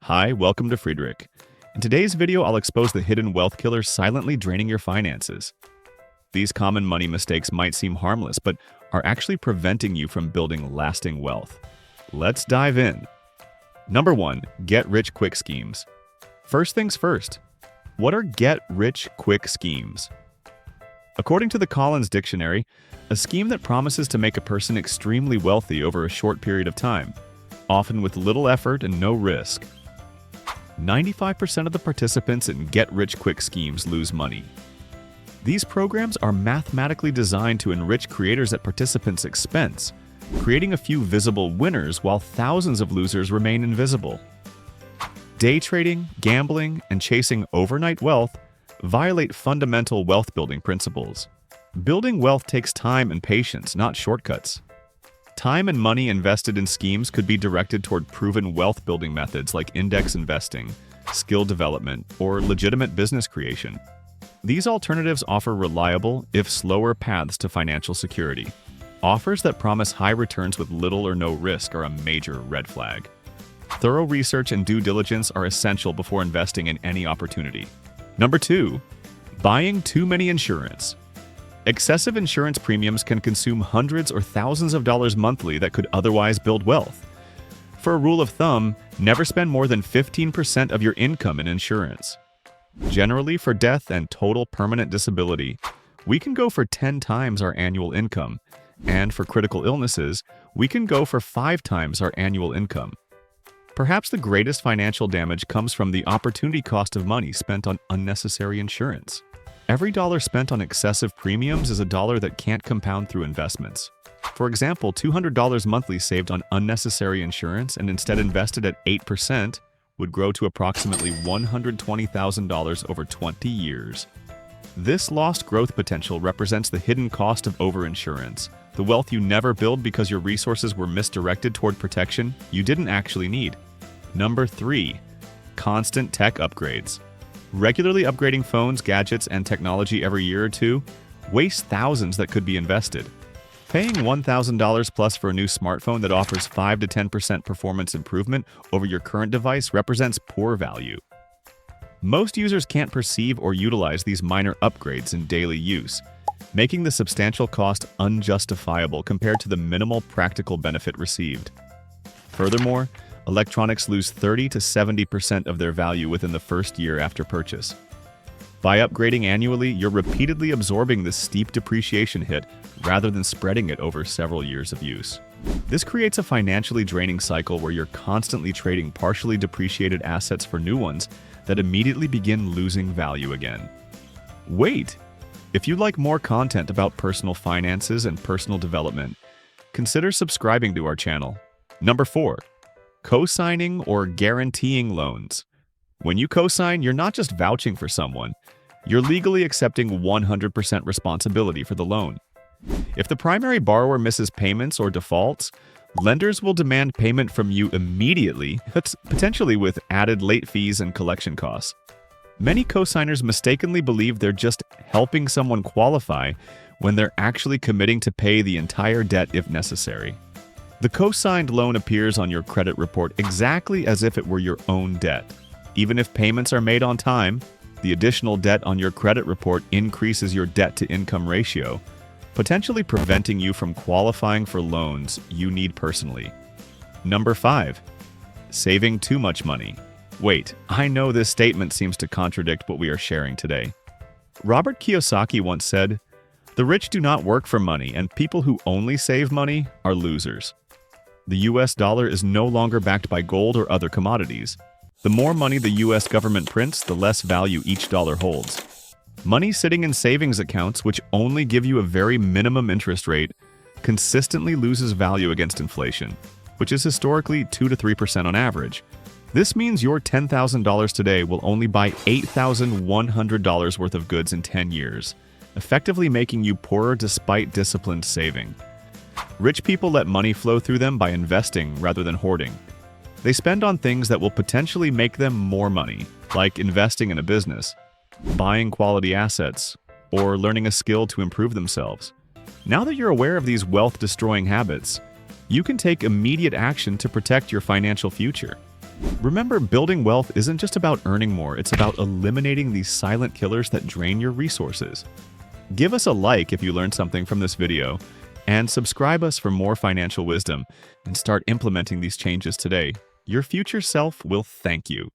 Hi, welcome to Friedrich. In today's video, I'll expose the hidden wealth killers silently draining your finances. These common money mistakes might seem harmless, but are actually preventing you from building lasting wealth. Let's dive in. Number 1. Get-rich-quick schemes. First things first. What are get-rich-quick schemes? According to the Collins Dictionary, a scheme that promises to make a person extremely wealthy over a short period of time, often with little effort and no risk. 95% of the participants in get-rich-quick schemes lose money. These programs are mathematically designed to enrich creators at participants' expense, creating a few visible winners while thousands of losers remain invisible. Day trading, gambling, and chasing overnight wealth violate fundamental wealth-building principles. Building wealth takes time and patience, not shortcuts. Time and money invested in schemes could be directed toward proven wealth-building methods like index investing, skill development, or legitimate business creation. These alternatives offer reliable, if slower, paths to financial security. Offers that promise high returns with little or no risk are a major red flag. Thorough research and due diligence are essential before investing in any opportunity. Number 2. Buying too many insurance. Excessive insurance premiums can consume hundreds or thousands of dollars monthly that could otherwise build wealth. For a rule of thumb, never spend more than 15% of your income in insurance. Generally, for death and total permanent disability, we can go for 10 times our annual income, and for critical illnesses, we can go for 5 times our annual income. Perhaps the greatest financial damage comes from the opportunity cost of money spent on unnecessary insurance. Every dollar spent on excessive premiums is a dollar that can't compound through investments. For example, $200 monthly saved on unnecessary insurance and instead invested at 8% would grow to approximately $120,000 over 20 years. This lost growth potential represents the hidden cost of overinsurance, the wealth you never build because your resources were misdirected toward protection you didn't actually need. Number 3. Constant tech upgrades. Regularly upgrading phones, gadgets, and technology every year or two wastes thousands that could be invested. Paying $1,000 plus for a new smartphone that offers 5 to 10% performance improvement over your current device represents poor value. Most users can't perceive or utilize these minor upgrades in daily use, making the substantial cost unjustifiable compared to the minimal practical benefit received. Furthermore, electronics lose 30 to 70% of their value within the first year after purchase. By upgrading annually, you're repeatedly absorbing this steep depreciation hit rather than spreading it over several years of use. This creates a financially draining cycle where you're constantly trading partially depreciated assets for new ones that immediately begin losing value again. Wait! If you'd like more content about personal finances and personal development, consider subscribing to our channel. Number 4. Co-signing or guaranteeing loans. When you co-sign, you're not just vouching for someone, you're legally accepting 100% responsibility for the loan. If the primary borrower misses payments or defaults, lenders will demand payment from you immediately, potentially with added late fees and collection costs. Many co-signers mistakenly believe they're just helping someone qualify when they're actually committing to pay the entire debt if necessary. The co-signed loan appears on your credit report exactly as if it were your own debt. Even if payments are made on time, the additional debt on your credit report increases your debt-to-income ratio, potentially preventing you from qualifying for loans you need personally. Number 5. Saving too much money. Wait, I know this statement seems to contradict what we are sharing today. Robert Kiyosaki once said, "The rich do not work for money, and people who only save money are losers." The US dollar is no longer backed by gold or other commodities. The more money the US government prints, the less value each dollar holds. Money sitting in savings accounts, which only give you a very minimum interest rate, consistently loses value against inflation, which is historically 2 to 3% on average. This means your $10,000 today will only buy $8,100 worth of goods in 10 years, effectively making you poorer despite disciplined saving. Rich people let money flow through them by investing rather than hoarding. They spend on things that will potentially make them more money, like investing in a business, buying quality assets, or learning a skill to improve themselves. Now that you're aware of these wealth-destroying habits, you can take immediate action to protect your financial future. Remember, building wealth isn't just about earning more, it's about eliminating these silent killers that drain your resources. Give us a like if you learned something from this video, and subscribe us for more financial wisdom, and start implementing these changes today. Your future self will thank you.